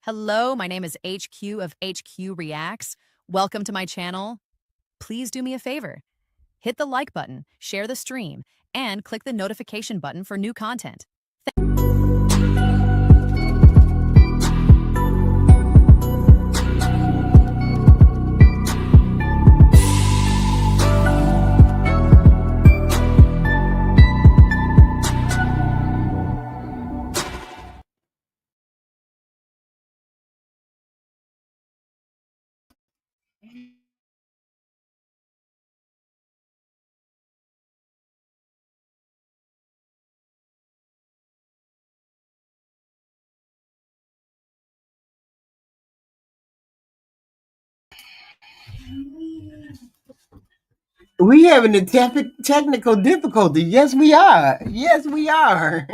Hello, my name is HQ of HQ Reacts. Welcome to my channel. Please do me a favor. Hit the like button, share the stream, and click the notification button for new content. We having a technical difficulty. Yes, we are. Yes, we are.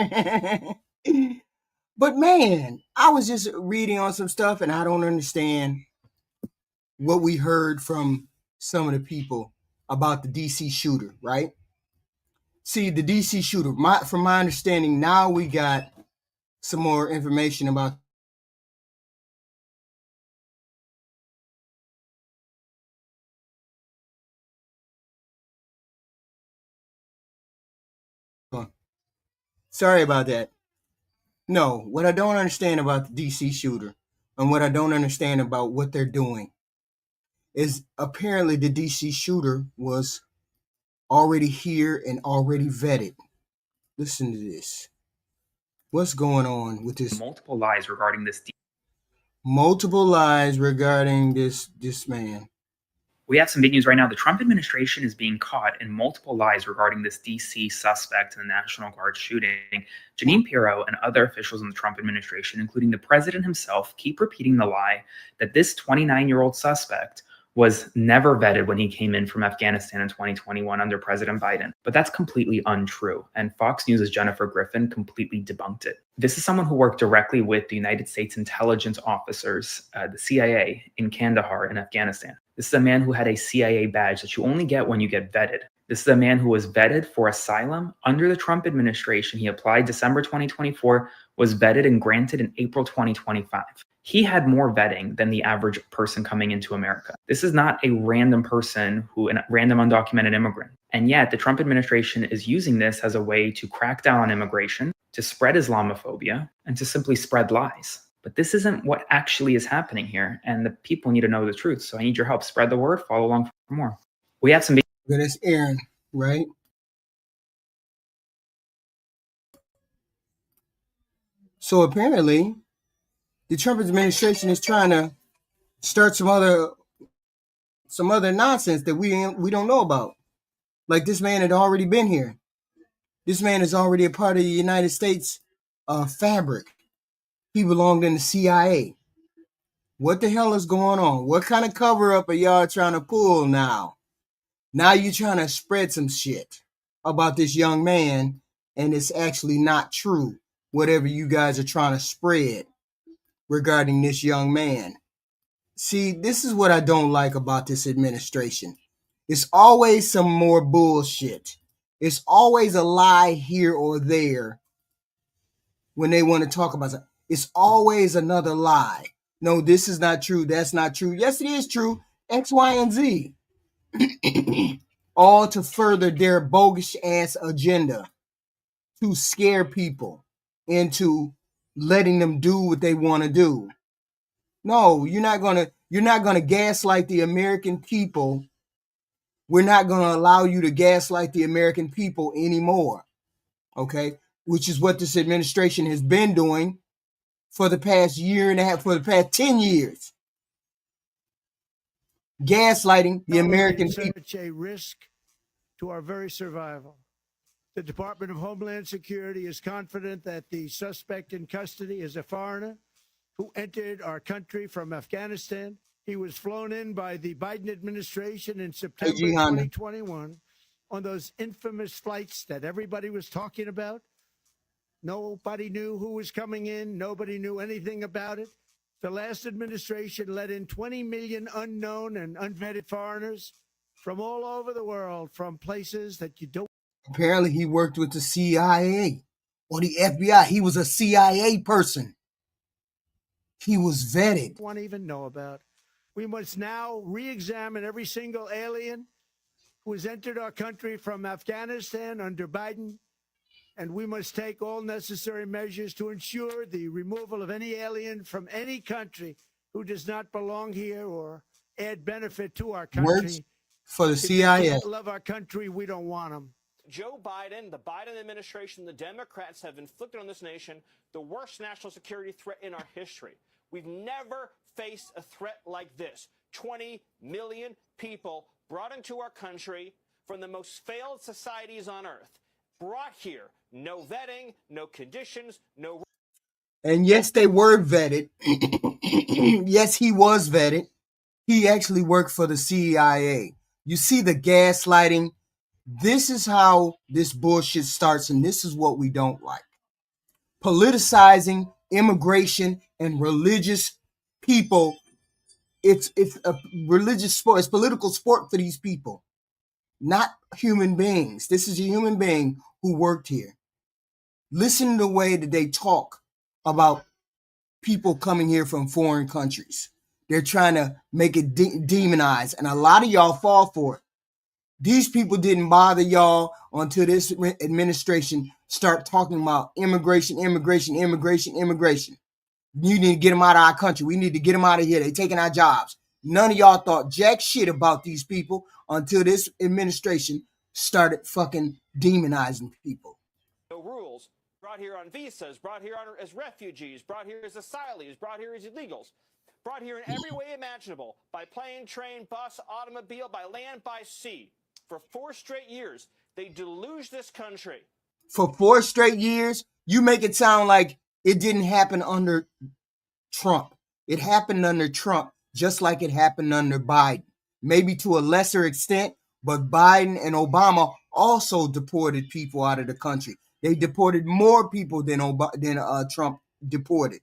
But man, I was just reading on some stuff and I don't understand what we heard from some of the people about the DC shooter, right? See, the DC shooter, from my understanding, now we got some more information about sorry about that. No, what I don't understand about the DC shooter and what I don't understand about what they're doing is apparently the DC shooter was already here and already vetted. Listen to this. What's going on with this? Multiple lies regarding this. Multiple lies regarding this man. We have some big news right now. The Trump administration is being caught in multiple lies regarding this DC suspect in the National Guard shooting. Janine Pirro and other officials in the Trump administration, including the president himself, keep repeating the lie that this 29-year-old suspect was never vetted when he came in from Afghanistan in 2021 under President Biden. But that's completely untrue. And Fox News' Jennifer Griffin completely debunked it. This is someone who worked directly with the United States intelligence officers, the CIA, in Kandahar in Afghanistan. This is a man who had a CIA badge that you only get when you get vetted. This is a man who was vetted for asylum under the Trump administration. He applied December 2024, was vetted and granted in April 2025. He had more vetting than the average person coming into America. This is not a random person a random undocumented immigrant. And yet the Trump administration is using this as a way to crack down on immigration, to spread Islamophobia, and to simply spread lies. But this isn't what actually is happening here. And the people need to know the truth. So I need your help. Spread the word. Follow along for more. We have some. That's Aaron, right? So apparently, the Trump administration is trying to start some other nonsense that we don't know about. Like this man had already been here. This man is already a part of the United States fabric. He belonged in the CIA. What the hell is going on? What kind of cover up are y'all trying to pull now? Now you're trying to spread some shit about this young man, and it's actually not true. Whatever you guys are trying to spread regarding this young man. See, this is what I don't like about this administration. It's always some more bullshit. It's always a lie here or there when they want to talk about something. It's always another lie. No, this is not true. That's not true. Yes, it is true. X, Y, and Z. All to further their bogus ass agenda to scare people into letting them do what they want to do. No, you're not gonna gaslight the American people. We're not gonna allow you to gaslight the American people anymore. Okay? Which is what this administration has been doing for the past year and a half, for the past 10 years. Gaslighting the American people. Such a risk to our very survival. The Department of Homeland Security is confident that the suspect in custody is a foreigner who entered our country from Afghanistan He was flown in by the Biden administration in September Gianna. 2021 on those infamous flights that everybody was talking about. Nobody knew who was coming in. Nobody knew anything about it. The last administration let in 20 million unknown and unvetted foreigners from all over the world, from places that you don't. Apparently, he worked with the CIA or the FBI. He was a CIA person. He was vetted. Want to even know about. We must now re-examine every single alien who has entered our country from Afghanistan under Biden, and we must take all necessary measures to ensure the removal of any alien from any country who does not belong here or add benefit to our country. Works for the If they CIA. can't love our country, we don't want them. Joe Biden, the Biden administration, the Democrats have inflicted on this nation the worst national security threat in our history. We've never faced a threat like this. 20 million people brought into our country from the most failed societies on earth. Brought here, no vetting, no conditions, no. And yes, they were vetted. Yes, he was vetted. He actually worked for the CIA. You see the gaslighting. This is how this bullshit starts, and this is what we don't like. Politicizing immigration and religious people. It's a religious sport. It's political sport for these people, not human beings. This is a human being who worked here. Listen to the way that they talk about people coming here from foreign countries. They're trying to make it demonize, and a lot of y'all fall for it. These people didn't bother y'all until this administration start talking about immigration. You need to get them out of our country. We need to get them out of here. They're taking our jobs. None of y'all thought jack shit about these people until this administration started fucking demonizing people. No rules. Brought here on visas, brought here as refugees, brought here as asylees, brought here as illegals, brought here in every way imaginable, by plane, train, bus, automobile, by land, by sea. For 4 straight years, they deluged this country. For 4 straight years, you make it sound like it didn't happen under Trump. It happened under Trump, just like it happened under Biden. Maybe to a lesser extent, but Biden and Obama also deported people out of the country. They deported more people than Trump deported.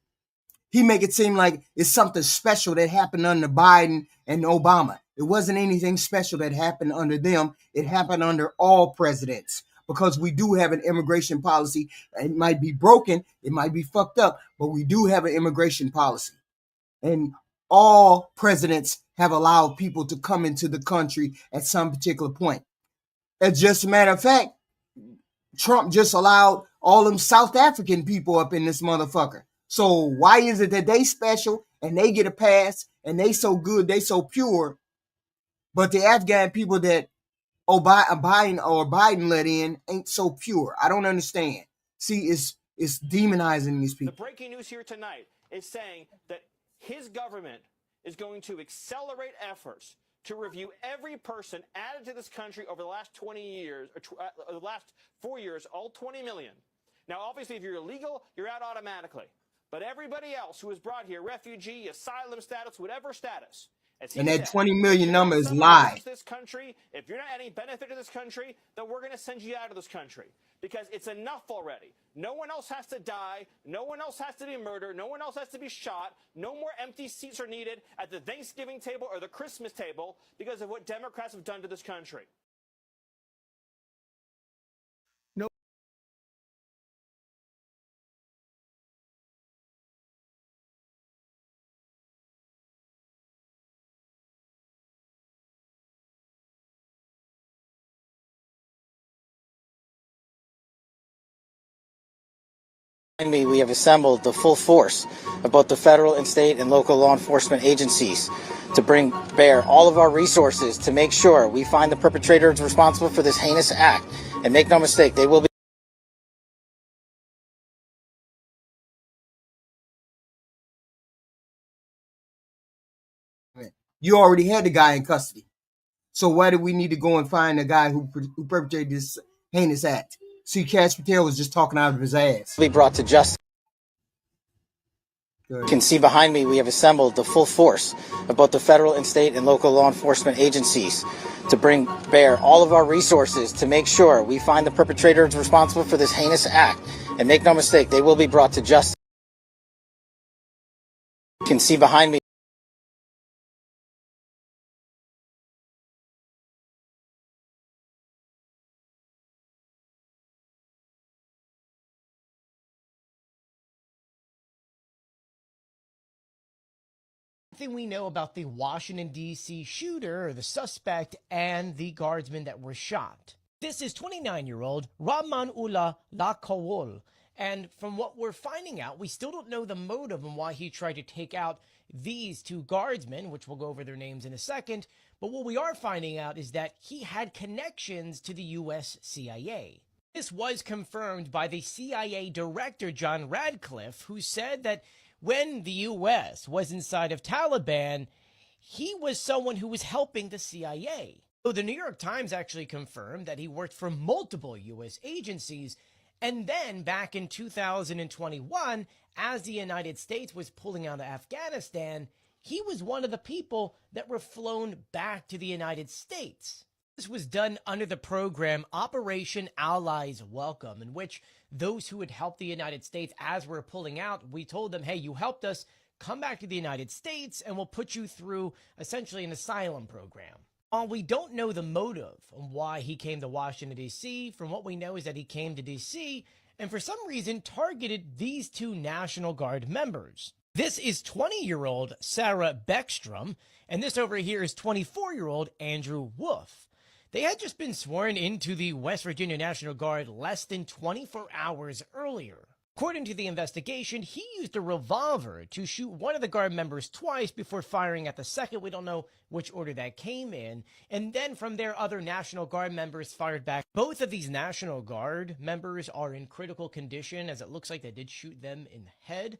He make it seem like it's something special that happened under Biden and Obama. It wasn't anything special that happened under them. It happened under all presidents, because we do have an immigration policy. It might be broken, it might be fucked up, but we do have an immigration policy. And all presidents have allowed people to come into the country at some particular point. As just a matter of fact, Trump just allowed all them South African people up in this motherfucker. So why is it that they special and they get a pass and they so good, they so pure, but the Afghan people that Biden let in ain't so pure? I don't understand. See, it's demonizing these people. The breaking news here tonight is saying that his government is going to accelerate efforts to review every person added to this country over the last 20 years, or the last 4 years, all 20 million. Now, obviously, if you're illegal, you're out automatically. But everybody else who was brought here, refugee, asylum status, whatever status. And that 20 million number is live. This country, if you're not adding benefit to this country, then we're going to send you out of this country, because it's enough already. No one else has to die. No one else has to be murdered. No one else has to be shot. No more empty seats are needed at the Thanksgiving table or the Christmas table because of what Democrats have done to this country. We have assembled the full force of both the federal and state and local law enforcement agencies to bring bear all of our resources to make sure we find the perpetrators responsible for this heinous act. And make no mistake, they will be. You already had the guy in custody. So why do we need to go and find the guy who perpetrated this heinous act? See, Cash Patel was just talking out of his ass. Be brought to justice. You can see behind me we have assembled the full force of both the federal and state and local law enforcement agencies to bring bear all of our resources to make sure we find the perpetrators responsible for this heinous act. And make no mistake, they will be brought to justice. You can see behind me. Thing we know about the Washington, D.C. shooter, or the suspect, and the guardsmen that were shot. This is 29-year-old Rahmanullah Lakawol. And from what we're finding out, we still don't know the motive and why he tried to take out these two guardsmen, which we'll go over their names in a second. But what we are finding out is that he had connections to the U.S. CIA. This was confirmed by the CIA director, John Radcliffe, who said that when the U.S. was inside of Taliban, he was someone who was helping the CIA. So the New York Times actually confirmed that he worked for multiple U.S. agencies. And then back in 2021, as the United States was pulling out of Afghanistan, he was one of the people that were flown back to the United States. This was done under the program Operation Allies Welcome, in which those who had helped the United States as we're pulling out, we told them, hey, you helped us, come back to the United States and we'll put you through essentially an asylum program. While we don't know the motive of why he came to Washington, D.C., from what we know is that he came to D.C. and for some reason targeted these two National Guard members. This is 20-year-old Sarah Beckstrom, and this over here is 24-year-old Andrew Wolf. They had just been sworn into the West Virginia National Guard less than 24 hours earlier. According to the investigation, he used a revolver to shoot one of the Guard members twice before firing at the second. We don't know which order that came in. And then from there, other National Guard members fired back. Both of these National Guard members are in critical condition, as it looks like they did shoot them in the head.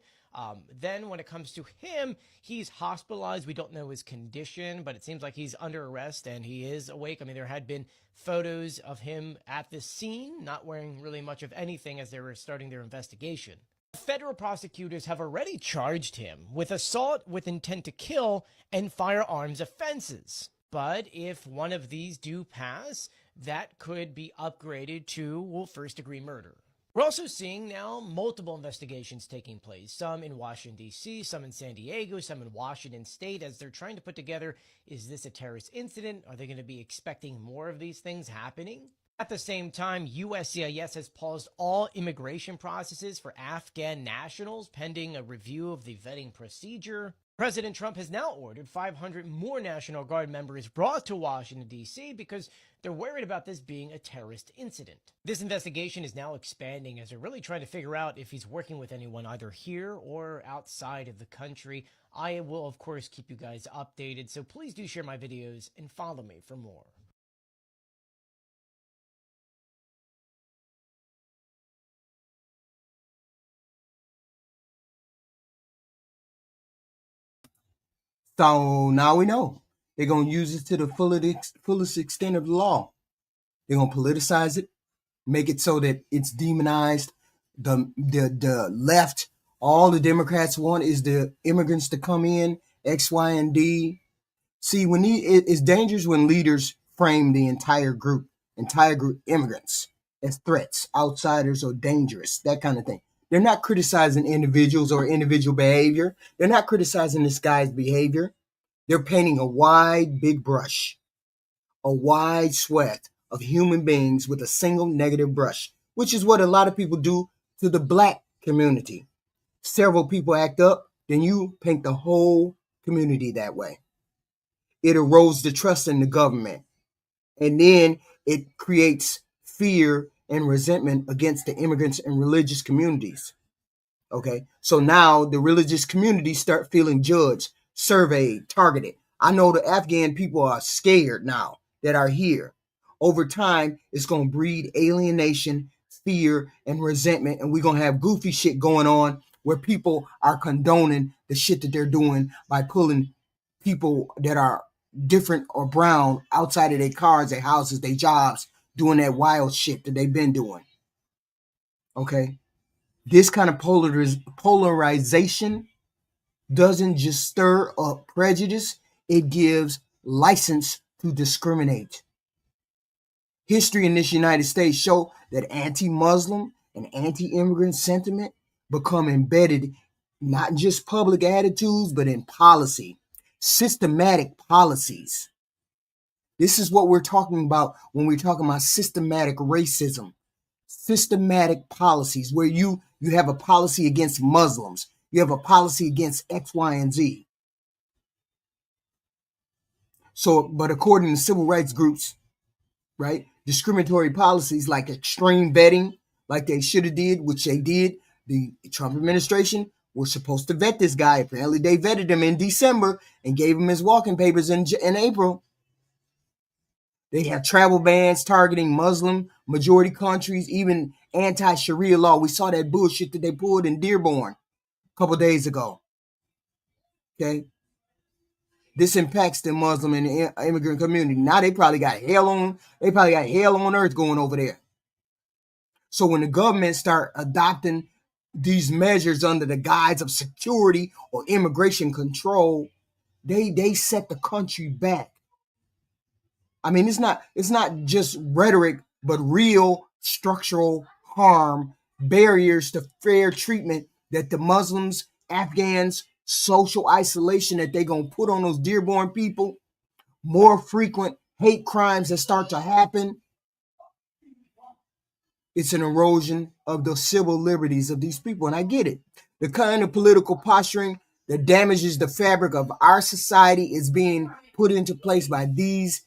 Then when it comes to him, he's hospitalized. We don't know his condition, but it seems like he's under arrest and he is awake. I mean, there had been photos of him at the scene, not wearing really much of anything as they were starting their investigation. Federal prosecutors have already charged him with assault with intent to kill and firearms offenses. But if one of these do pass, that could be upgraded to, well, first-degree murder. We're also seeing now multiple investigations taking place, some in Washington, D.C., some in San Diego, some in Washington State, as they're trying to put together, is this a terrorist incident? Are they going to be expecting more of these things happening? At the same time, USCIS has paused all immigration processes for Afghan nationals pending a review of the vetting procedure. President Trump has now ordered 500 more National Guard members brought to Washington, D.C. because they're worried about this being a terrorist incident. This investigation is now expanding as they're really trying to figure out if he's working with anyone either here or outside of the country. I will, of course, keep you guys updated, so please do share my videos and follow me for more. So now we know they're going to use it to the fullest extent of the law. They're going to politicize it, make it so that it's demonized. The left, all the Democrats want is the immigrants to come in, X, Y, and D. See, it's dangerous when leaders frame the entire group immigrants as threats, outsiders, or dangerous, that kind of thing. They're not criticizing individuals or individual behavior. They're not criticizing this guy's behavior. They're painting a wide, big brush, a wide swath of human beings with a single negative brush, which is what a lot of people do to the black community. Several people act up, then you paint the whole community that way. It erodes the trust in the government. And then it creates fear and resentment against the immigrants and religious communities. Okay, so now the religious communities start feeling judged, surveyed, targeted. I know the Afghan people are scared now that are here. Over time, it's going to breed alienation, fear, and resentment. And we're going to have goofy shit going on where people are condoning the shit that they're doing by pulling people that are different or brown outside of their cars, their houses, their jobs, doing that wild shit that they've been doing. Okay? This kind of polarization doesn't just stir up prejudice, it gives license to discriminate. History in this United States show that anti-Muslim and anti-immigrant sentiment become embedded not in just public attitudes, but in policy, systematic policies. This is what we're talking about when we're talking about systematic racism, systematic policies where you have a policy against Muslims, you have a policy against X, Y, and Z. So, but according to civil rights groups, right, discriminatory policies like extreme vetting, like they should have did, which they did, the Trump administration were supposed to vet this guy. Apparently, they vetted him in December and gave him his walking papers in April. They have travel bans targeting Muslim majority countries, even anti-Sharia law. We saw that bullshit that they pulled in Dearborn a couple days ago. Okay. This impacts the Muslim and the immigrant community. Now they probably got hell on earth going over there. So when the government start adopting these measures under the guise of security or immigration control, they set the country back. I mean, it's not just rhetoric, but real structural harm, barriers to fair treatment that the Muslims, Afghans, social isolation that they're going to put on those Dearborn people, more frequent hate crimes that start to happen. It's an erosion of the civil liberties of these people. And I get it. The kind of political posturing that damages the fabric of our society is being put into place by this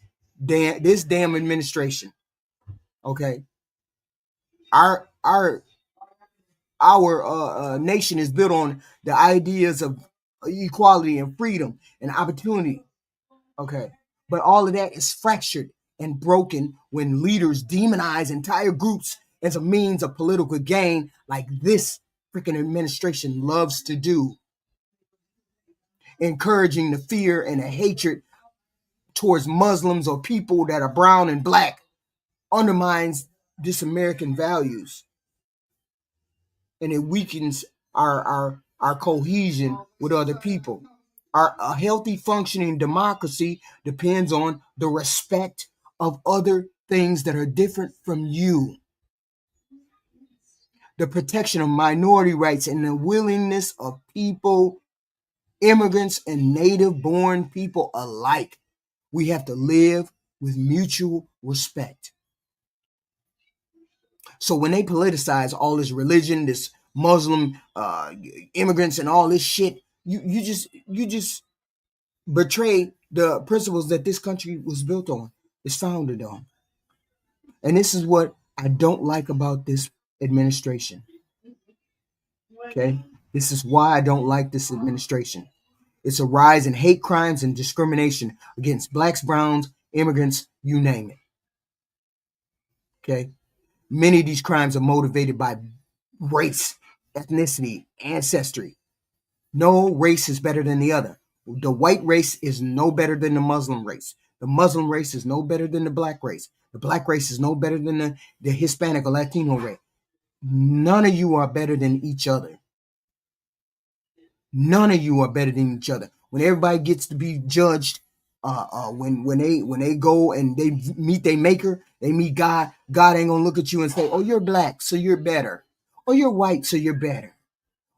damn administration. Okay. Our nation is built on the ideas of equality and freedom and opportunity. Okay. But all of that is fractured and broken when leaders demonize entire groups as a means of political gain, like this freaking administration loves to do, encouraging the fear and the hatred towards Muslims or people that are brown and black undermines this American values, and it weakens our cohesion with other people. A healthy functioning democracy depends on the respect of other things that are different from you, the protection of minority rights, and the willingness of people, immigrants and native-born people alike. We have to live with mutual respect. So when they politicize all this religion, this Muslim immigrants and all this shit, you just betray the principles that this country was built on, is founded on. And this is what I don't like about this administration. Okay? This is why I don't like this administration. It's a rise in hate crimes and discrimination against blacks, browns, immigrants, you name it. Okay? Many of these crimes are motivated by race, ethnicity, ancestry. No race is better than the other. The white race is no better than the Muslim race. The Muslim race is no better than the black race. The black race is no better than the Hispanic or Latino race. None of you are better than each other. None of you are better than each other. When everybody gets to be judged, when they go and they meet their maker, they meet God, God ain't gonna look at you and say, oh, you're black, so you're better. Or you're white, so you're better.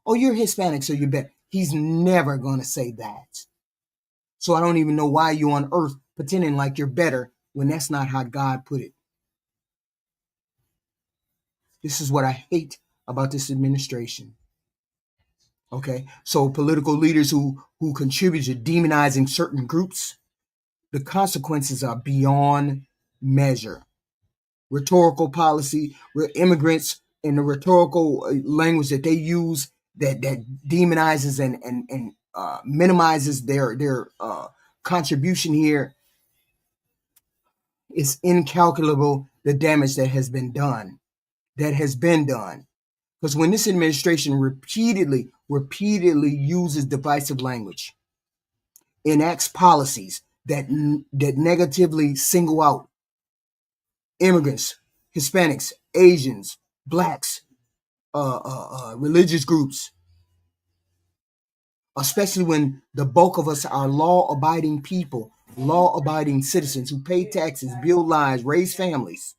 Or you're Hispanic, so you're better. He's never gonna say that. So I don't even know why you're on earth pretending like you're better when that's not how God put it. This is what I hate about this administration. Okay, so political leaders who contribute to demonizing certain groups, the consequences are beyond measure. Rhetorical policy, immigrants, and the rhetorical language that they use that demonizes and minimizes their contribution here, is incalculable. The damage that has been done, because when this administration repeatedly uses divisive language, enacts policies that negatively single out immigrants, Hispanics, Asians, blacks, religious groups, especially when the bulk of us are law-abiding people, law-abiding citizens who pay taxes, build lives, raise families.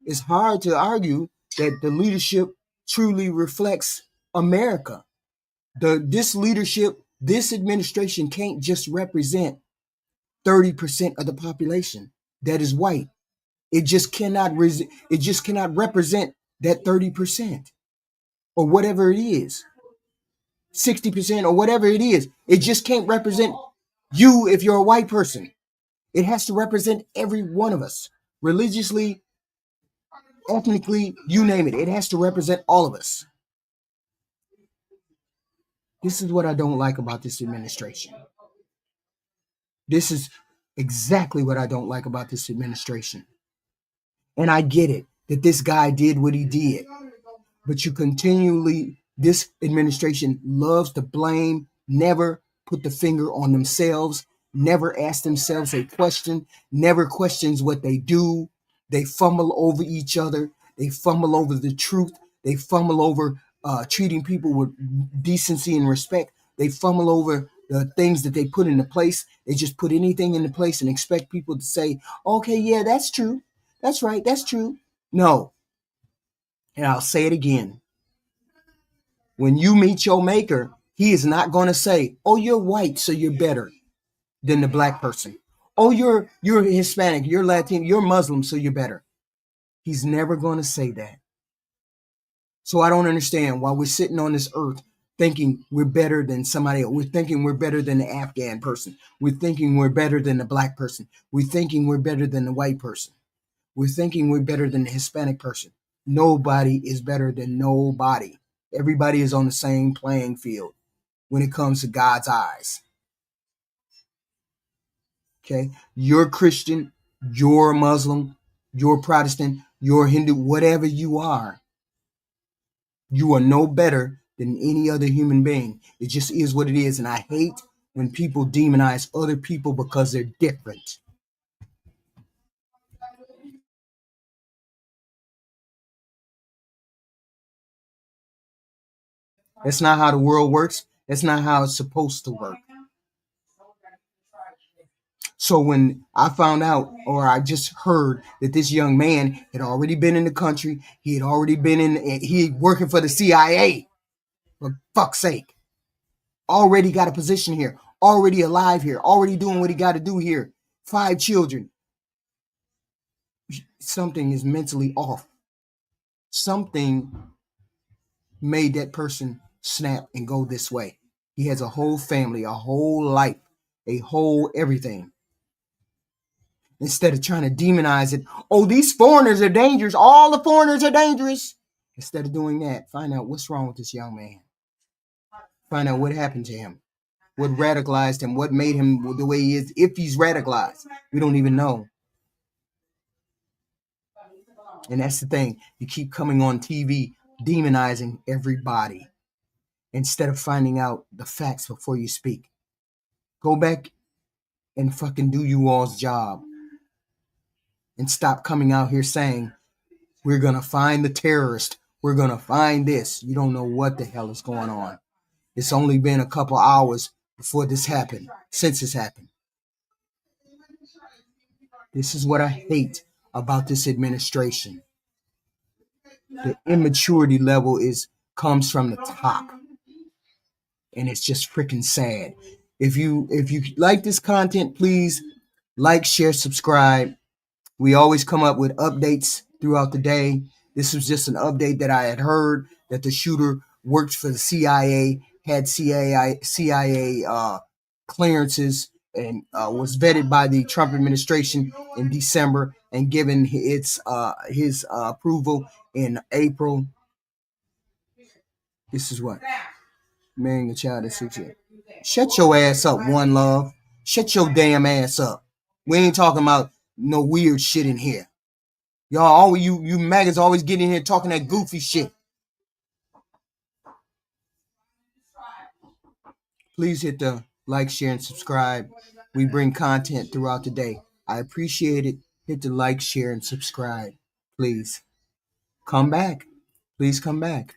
It's hard to argue that the leadership truly reflects America. This leadership, this administration can't just represent 30% of the population that is white. It just cannot represent that 30% or whatever it is. 60% or whatever it is. It just can't represent you if you're a white person. It has to represent every one of us, religiously, ethnically, you name it. It has to represent all of us. This is what I don't like about this administration. This is exactly what I don't like about this administration. And I get it that this guy did what he did. But this administration loves to blame, never put the finger on themselves, never ask themselves a question, never questions what they do. They fumble over each other. They fumble over the truth. They fumble over treating people with decency and respect. They fumble over the things that they put into place. They just put anything into place and expect people to say, okay, yeah, that's true. That's right. That's true. No. And I'll say it again. When you meet your maker, he is not going to say, oh, you're white, so you're better than the black person. Oh, you're Hispanic, you're Latin, you're Muslim, so you're better. He's never going to say that. So I don't understand why we're sitting on this earth thinking we're better than somebody else. We're thinking we're better than the Afghan person. We're thinking we're better than the black person. We're thinking we're better than the white person. We're thinking we're better than the Hispanic person. Nobody is better than nobody. Everybody is on the same playing field when it comes to God's eyes. Okay? You're Christian, you're Muslim, you're Protestant, you're Hindu, whatever you are no better than any other human being. It just is what it is. And I hate when people demonize other people because they're different. That's not how the world works. That's not how it's supposed to work. So when I found out, or I just heard that this young man had already been in the country, he had already been he working for the CIA, for fuck's sake, already got a position here, already alive here, already doing what he got to do here, 5 children. Something is mentally off. Something made that person snap and go this way. He has a whole family, a whole life, a whole everything. Instead of trying to demonize it, oh, these foreigners are dangerous. All the foreigners are dangerous. Instead of doing that, find out what's wrong with this young man. Find out what happened to him. What radicalized him. What made him the way he is. If he's radicalized, we don't even know. And that's the thing. You keep coming on TV demonizing everybody instead of finding out the facts before you speak. Go back and fucking do you all's job. And stop coming out here saying, we're going to find the terrorist. We're going to find this. You don't know what the hell is going on. It's only been a couple hours before this happened, since this happened. This is what I hate about this administration. The immaturity level comes from the top. And it's just freaking sad. If you like this content, please like, share, subscribe. We always come up with updates throughout the day. This was just an update that I had heard that the shooter worked for the CIA, had CIA clearances, and was vetted by the Trump administration in December and given his approval in April. This is what? Marrying a child at 6 years. Shut your ass up, One Love. Shut your damn ass up. We ain't talking about no weird shit in here. Y'all, always you maggots always get in here talking that goofy shit. Please hit the like, share, and subscribe. We bring content throughout the day. I appreciate it. Hit the like, share, and subscribe. Please come back. Please come back.